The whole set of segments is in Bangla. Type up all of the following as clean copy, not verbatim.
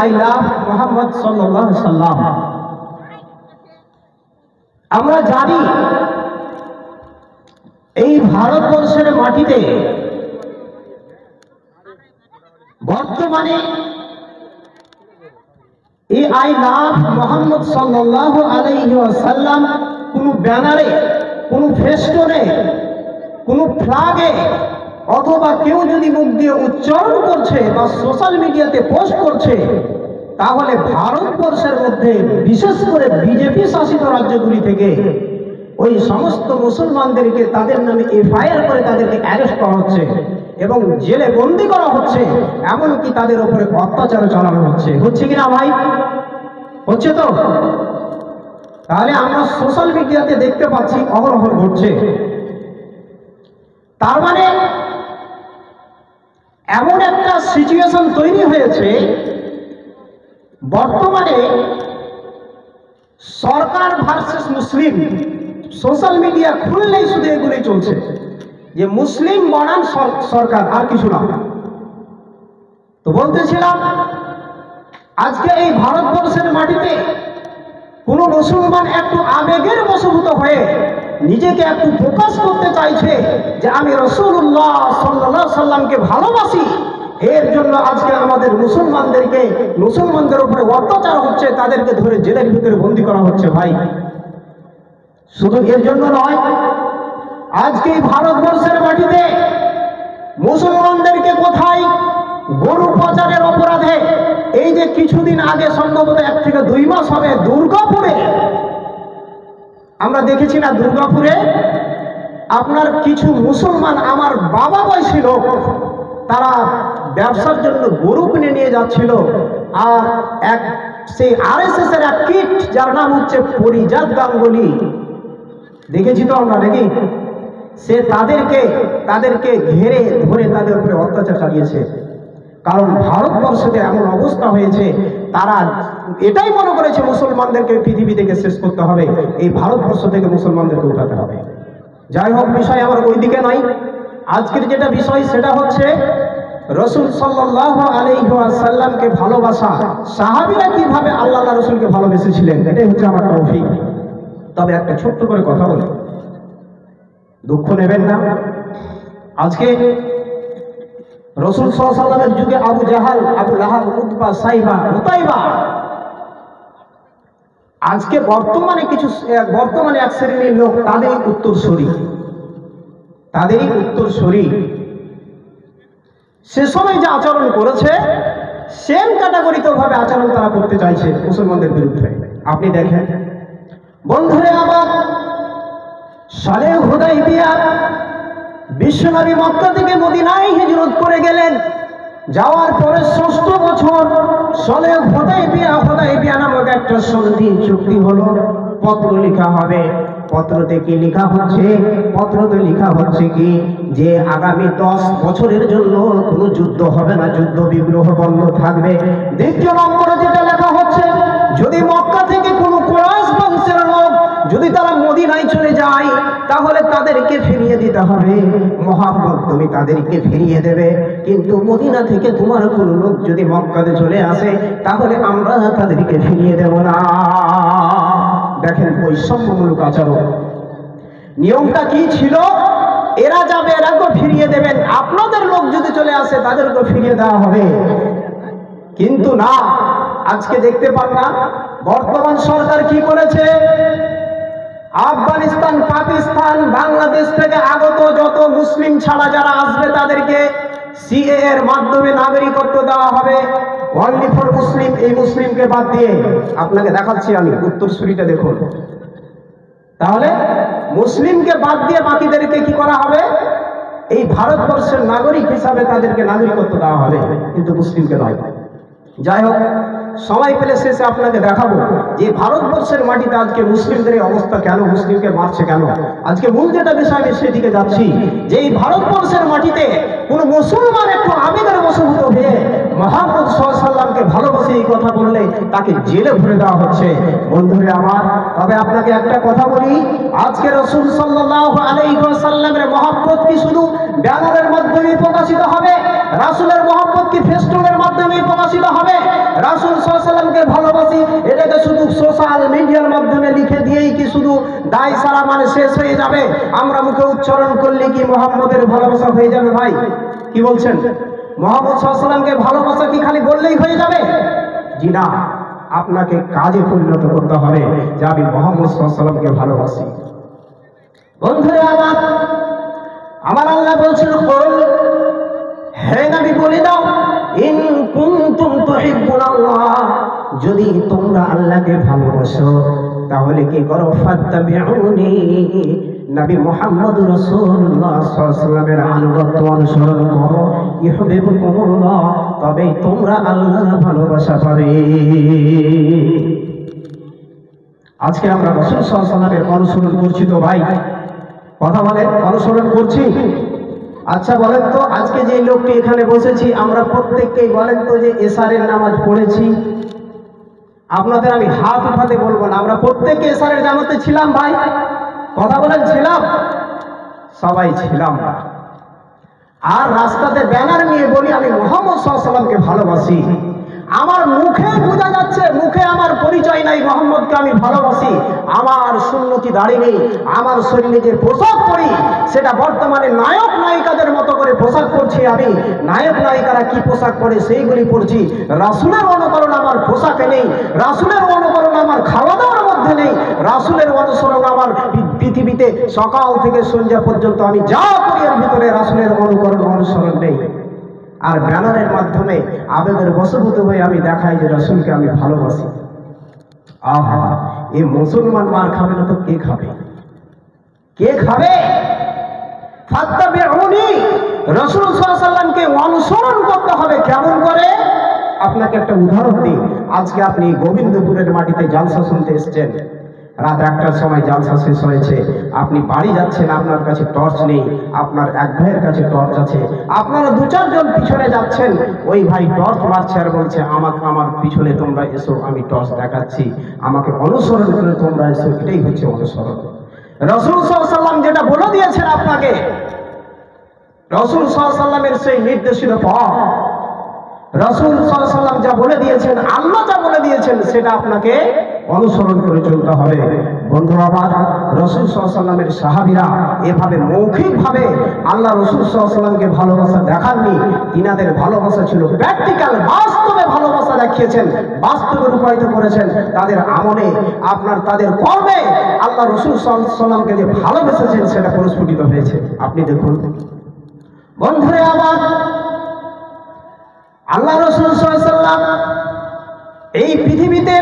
আই লাভ মোহাম্মদ সাল্লাল্লাহু আলাইহি সাল্লাম। আমরা জানি এই ভারতবর্ষের মাটিতে বর্তমানে এই আই লাভ মোহাম্মদ সাল্লাল্লাহু আলাইহি ওয়াসাল্লাম কোন ব্যানারে, কোন ফেস্টনে, কোন ফ্ল্যাগে অথবা কেউ যদি মুখ দিয়ে উচ্চারণ করছে বা সোশ্যাল মিডিয়াতে পোস্ট করছে, তাহলে ভারতবর্ষের মধ্যে বিশেষ করে বিজেপি শাসিত রাজ্যগুলি থেকে ওই সমস্ত মুসলমানদেরকে তাদের নামে এফআইআর করে তাদেরকে অ্যারেস্ট করা হচ্ছে এবং জেলে বন্দী করা হচ্ছে, এমনকি তাদের উপরে অত্যাচার চালানো হচ্ছে। হচ্ছে কিনা ভাই? হচ্ছে তো? তাহলে আমরা সোশ্যাল মিডিয়াতে দেখতে পাচ্ছি অহরহ ঘটছে। তার মানে এমন একটা সিচুয়েশন তৈরি হয়েছে বর্তমানে সরকার ভার্সেস মুসলিম। সোশ্যাল মিডিয়া খুললেই শুধু এগুলোই চলছে যে মুসলিম বনাম সরকার, আর কিছু না। তো বলতেছিলাম আজকে এই ভারতবর্ষের মাটিতে কোন মুসলমান একটু আবেগের বশভূত হয়ে নিজেকে একটু প্রকাশ করতে চাইছে যে আমি রাসূলুল্লাহ সাল্লাল্লাহু আলাইহি সাল্লামকে ভালোবাসি, এর জন্য আজকে আমাদের মুসলমানদের উপরে অত্যাচার হচ্ছে, তাদেরকে ধরে জেলের ভিতরে বন্দী করা হচ্ছে। ভাই, শুধু এর জন্য নয়, আজকে ভারতবর্ষের মাটিতে মুসলমানদেরকে কোথায় গরু পাচারের অপরাধে, এই যে কিছুদিন আগে সম্ভবত 1 থেকে 2 মাস হবে দুর্গাপুরে আমরা দেখেছি না, দুর্গাপুরে আপনার কিছু মুসলমান আমার বাবা বয়সী লোক তারা ব্যবসার জন্য গরু কিনে নিয়ে যাচ্ছিল, আর সেই আরএসএস এর এক কিট যার নাম হচ্ছে পরিজাত গাঙ্গুলি, দেখেছি তো আমরা নাকি, সে তাদেরকে ঘেরে ধরে তাদের উপরে অত্যাচার চালিয়েছে। কারণ ভারতবর্ষতে এমন অবস্থা হয়েছে, তারা এটাই মনে করেছে মুসলমানদেরকে পৃথিবী থেকে শেষ করতে হবে, এই ভারতবর্ষ থেকে মুসলমানদেরকে উঠাতে হবে। যাই হোক, বিষয় আমার ওইদিকে নাই। আজকের যেটা বিষয় সেটা হচ্ছে রাসূল সাল্লাল্লাহু আলাইহি ওয়াসাল্লামকে ভালোবাসা, সাহাবীরা কিভাবে আল্লাহর রাসূলকে ভালোবেসেছিলেন, এটাই হচ্ছে আমার টপিক। তবে একটা ছোট্ট করে কথা বলি, দুঃখ নেবেন না। আজকে রাসূল সাল্লাল্লাহু আলাইহি ওয়াসাল্লামের যুগে আবু জাহাল, আবু লাহাব, উতবা, সাইবা, উতাইবা, আজকে বর্তমানে এক শ্রেণীর লোক তাদেরই উত্তরসূরি সে সময় যে আচরণ করেছে সেম ক্যাটাগরিতে ভাবে আচরণ তারা করতে চাইছে মুসলমানদের বিরুদ্ধে। আপনি দেখেন বন্ধুরে, আবার সালে হুদাইবিয়া বিশ্বনবী মক্কা থেকে মদিনায় হিজরত করে গেলেন। যাওয়ার পরে 6ষ্ঠ বছর সালে হুদাইবিয়া নামক একটা সন্ধি চুক্তি হলো, পত্র লেখা হবে। পত্রতে কি লেখা হচ্ছে? পত্রতে লেখা হচ্ছে কি যে আগামী 10 বছরের জন্য কোনো যুদ্ধ হবে না, যুদ্ধ বিগ্রহ বন্ধ থাকবে। দ্বিতীয় নম্বরে যেটা লেখা হচ্ছে, যদি মক্কা থেকে কোনো কুরাইশ বংশের লোক যদি তারা মদিনায় চলে যায় তাহলে তাদেরকে ফিরিয়ে দিতে হবে। মুহাম্মদ, তুমি তাদেরকে ফিরিয়ে দেবে, কিন্তু মদিনা থেকে তোমার কোনো লোক যদি মক্কাতে চলে আসে তাহলে আমরা তাদেরকে ফিরিয়ে দেব না। দেখেন বৈষম্যমূলক আচরণ। নিয়মটা কি ছিল? এরা যাবে, এরাকে ফিরিয়ে দেবেন, আপনাদের লোক যদি চলে আসে তাদেরকে ফিরিয়ে দেওয়া হবে। কিন্তু না, আজকে দেখতে পান না বর্তমান সরকার কি করেছে? আফগানিস্তান, পাকিস্তান, বাংলাদেশ থেকে আগত যত মুসলিম ছাড়া যারা আসবে তাদেরকে সিএ এর মাধ্যমে নাগরিকত্ব দেওয়া হবে, অনলি ফর মুসলিম। এই মুসলিমকে বাদ দিয়ে আপনাকে দেখাচ্ছি আমি উত্তরসূরিটা দেখুন। তাহলে মুসলিমকে বাদ দিয়ে বাকিদেরকে কি করা হবে? এই ভারতবর্ষের নাগরিক হিসাবে তাদেরকে নাগরিকত্ব দেওয়া হবে, কিন্তু মুসলিমকে নয়। যাই হোক, সময় পেলে শেষে আপনাকে দেখাবো যে ভারতবর্ষের মাটিতে আজকে মুসলিমদের অবস্থা কেন, মুসলিমকে মারছে কেন। আজকে মূল যেটা বিষয় আমি সেদিকে যাচ্ছি, যে এই ভারতবর্ষের মাটিতে কোন মুসলমান একটু আবেগের বশভূত হয়ে মুহাম্মদ সাল্লাল্লাহু আলাইহি সাল্লামকে ভালোবেসে এই কথা বললে তাকে জেলে ভরে দেওয়া হচ্ছে। বন্ধুরে আমার, তবে আপনাকে একটা কথা বলি, আজকে রাসূল সাল্লাল্লাহু আলাইহি ওয়াসাল্লামের মহব্বত কি শুধু ব্যানারের মাধ্যমে প্রকাশিত হবে? রাসূলের মহব্বত কি ফেস্টুনের মাধ্যমে প্রকাশিত হবে? রাসূল সাল্লাল্লাহু আলাইহি ওয়াসাল্লামকে ভালোবাসি, এটাকে শুধু সোশ্যাল মিডিয়ার মাধ্যমে লিখে দিয়েই কি শুধু দায় সারা মানে শেষ হয়ে যাবে? আমরা মুখে উচ্চারণ করলে কি মুহাম্মদের ভালোবাসা হয়ে যাবে? ভাই কি বলছেন? মুহাম্মদ সাল্লাল্লাহু আলাইহি ওয়াসাল্লামকে ভালোবাসা কি খালি বললেই হয়ে যাবে? জি না, আপনাকে কাজে পরিণত করতে হবে যে আমি মুহাম্মদ সাল্লাল্লাহু আলাইহি ওয়াসাল্লামকে ভালোবাসি। বন্ধুরা আমার আল্লাহ বলছেন, কুল, হে নবী বলে দাও, ইন কুনতুম তুহিব্বুনাল্লাহ, যদি তোমরা আল্লাহকে ভালোবাসো তাহলে কি করো? ফাত্তাবিউনি, নবী মুহাম্মদ রাসূলুল্লাহ সাল্লাল্লাহু আলাইহি ওয়াসাল্লামের আনুগত্য অনুসরণ করো। ইউহিব্বুকুমুল্লাহ, তবে তোমরা আল্লাহর ভালোবাসা পাবে। আজকে আমরা রাসূল সাল্লাল্লাহু আলাইহি ওয়াসাল্লামের অনুসরণ করছি তো ভাই? কথা বলেন, অনুসরণ করছি? আচ্ছা বলেন তো, আজকে যে লোকটি এখানে বসেছি আমরা প্রত্যেককেই বলেন তো যে এশারের নামাজ পড়েছি? আপনাদের আমি হাত উঠাতে বলবো না, আমরা প্রত্যেকে এশারের জামাতে ছিলাম ভাই? কথা বলেন, ছিলাম? সবাই ছিলাম না। আর রাস্তাতে ব্যানার নিয়ে বলি আমি মুহাম্মদ সাল্লাল্লাহু আলাইহি ওয়াসাল্লামকে ভালোবাসি, আমার মুখে বোঝা যাচ্ছে, মুখে আমার পরিচয় নাই মুহাম্মদকে আমি ভালোবাসি, আমার সুন্নতি দাড়ি নেই, আমার শরীরে যে পোশাক পরি সেটা বর্তমানে নায়ক নায়িকাদের মতো করে পোশাক পরছি আমি। নায়ক নায়িকারা কি পোশাক পরে সেইগুলি পরছি। রাসূলের অনুকরণ আমার পোশাকে নেই, রাসূলের অনুকরণ আমার খাওয়া দাওয়ার মধ্যে নেই, রাসূলের অনুসরণ আমার পৃথিবীতে সকাল থেকে সন্ধ্যা পর্যন্ত আমি যা করি এর ভিতরে রাসূলের অনুসরণ নেই। আর ব্যানারের মাধ্যমে আবেগের বশভূত হয়ে আমি দেখাই যে রাসূলকে আমি ভালোবাসি। আহা, এই মুসলমান মার খাবে না তো কে খাবে? কে খাবে? ফাত্তাবিউনি, রাসূল সাল্লাল্লাহু আলাইহি ওয়াসাল্লামকে অনুসরণ করতে হবে। কেমন করে? আপনাকে একটা উদাহরণ দিই। আজকে আপনি গোবিন্দপুরের মাটিতে জালসা শুনতে এসেছেন, রাত 1টার সময় জালসা শেষ হয়েছে, আপনি বাড়ি যাচ্ছেন, আপনার কাছে টর্চ নেই, আপনার এক ভাইয়ের কাছে টর্চ আছে, আপনারা 2-4 জন পিছনে যাচ্ছেন, ওই ভাই টর্চ মারছে আর বলছে আমার পিছনে তোমরা এসো, আমি টর্চ দেখাচ্ছি, আমাকে অনুসরণ করে তোমরা এসো। এটাই হচ্ছে অনুসরণ। রাসূল সাল্লাল্লাহু আলাইহি ওয়াসাল্লাম যেটা বলে দিয়েছেন আপনাকে, রাসূল সাল্লাল্লাহু আলাইহি ওয়াসাল্লামের সেই নির্দেশিত পথ, রাসূল সাল্লাল্লাহু আলাইহি ওয়াসাল্লাম যা বলে দিয়েছেন, আল্লাহ যা বলে দিয়েছেন সেটা আপনাকে অনুসরণ করে চলতে হবে। বন্ধুরা আমার, রাসূল সাল্লাল্লাহু আলাইহি ওয়াসাল্লামের সাহাবীরা এভাবে মৌখিকভাবে আল্লাহ রাসূল সাল্লাল্লাহু আলাইহি ওয়াসাল্লামকে ভালোবাসা দেখাননি, তিনাদের ভালোবাসা ছিল প্র্যাকটিক্যাল, বাস্তবে ভালোবাসা দেখিয়েছেন, বাস্তবে রূপায়িত করেছেন তাদের আমলে, তাদের কর্মে আল্লাহ রাসূল সাল্লাল্লাহু আলাইহি ওয়াসাল্লামকে যে ভালোবেসেছেন সেটা প্রস্ফুটিত হয়েছে। আপনি দেখুন বন্ধুরা আমার, আল্লাহ রাসূল সাল্লাল্লাহু আলাইহি ওয়াসাল্লাম এই পৃথিবীতে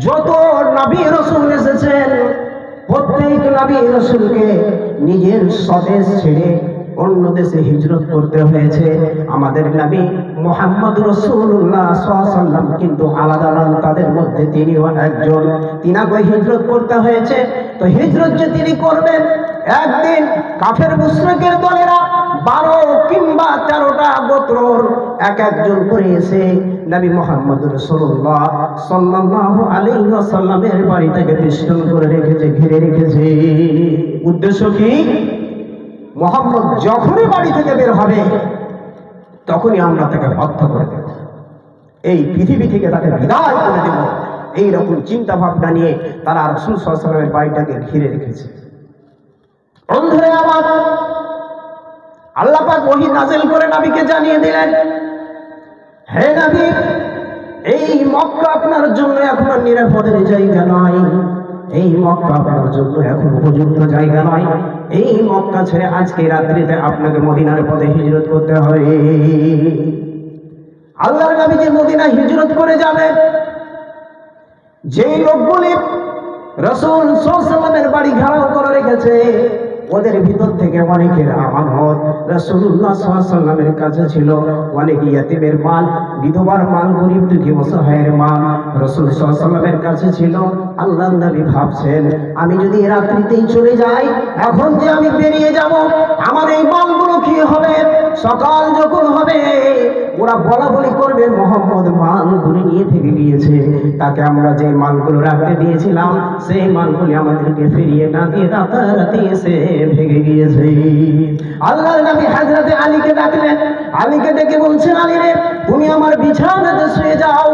যত নবী রাসূল এসেছেন প্রত্যেক নবী রাসূলকে নিজের স্বদেশ ছেড়ে অন্য দেশে হিজরত করতে হয়েছে। আমাদের নবী মুহাম্মদ রাসূলুল্লাহ সাল্লাল্লাহু আলাইহি ওয়াসাল্লাম কিন্তু আলাদা নন, তাদের মধ্যে তিনিও একজন। তিনাকে হিজরত করতে হয়েছে। তো হিজরত যে তিনি করবেন, একদিন কাফের মুশরিকের দলেরা 12 কিংবা 13টা গোত্রর একজন করে এসে নবী মুহাম্মদ রাসূলুল্লাহ সাল্লাল্লাহু আলাইহি ওয়াসাল্লামের বাড়িটাকে বেষ্টন করে রেখেছে, ঘিরে রেখেছে। উদ্দেশ্য কি? মুহাম্মদ যখনই বাড়ি থেকে বের হবে তখনই আমরা তাকে হত্যা করে দেব, এই পৃথিবী থেকে তাকে বিদায় করে দেব। এইরকম চিন্তা ভাবনা নিয়ে তারা রাসূল সাল্লাল্লাহু আলাইহি ওয়াসাল্লামের বাড়িটাকে ঘিরে রেখেছে। বন্ধুরা আমার, আল্লাহ পাক ওহী নাযিল করে নবীকে জানিয়ে দিলেন, হে নবী, এই মক্কা আপনার জন্য এখন নিরাপদের জায়গা নয়, এই মক্কা আপনার জন্য এখন উপযুক্ত জায়গা নয়, এই মক্কা ছেড়ে আজকে রাত্রিতে আপনাকে মদিনার পথে হিজরত করতে হবে। আল্লাহর নবী যে মদিনা হিজরত করে যাবে, যেই লোকগুলি রাসূল সাল্লাল্লাহু আলাইহি ওয়াসাল্লামের বাড়ি ঘেরাও করে রেখেছে, ওদের ভিতর থেকে অনেকের আমানত রাসূলুল্লাহ সাল্লাল্লাহু আলাইহি ওয়াসাল্লামের কাছে ছিল, অনেক ইয়াতীমের মাল, বিধবার মাল, গরীব দুঃখী অসহায়ের মাল রাসূল সাল্লাল্লাহু আলাইহি ওয়াসাল্লামের কাছে ছিল। আল্লাহর নবী ভাবছেন, আমি যদি রাত্রিতেই চলে যাই, এখন যে আমি বেরিয়ে যাব, আমার এই মালগুলো কি হবে? সকাল যখন হবে ওরা বলা বলি করবে মুহাম্মদ মালগুলো নিয়ে থেকে গিয়েছে, তাকে আমরা যে মালগুলো রাখতে দিয়েছিলাম সেই মালগুলি আমাদেরকে ফিরিয়ে না দিয়ে রাতারাতি এসে ভেঙে গিয়েছে। আল্লাহর নবী হযরতে আলীকে ডাকলেন, আলীকে ডেকে বলছেন, আলী রে, তুমি আমার বিছানাতে শুয়ে যাও,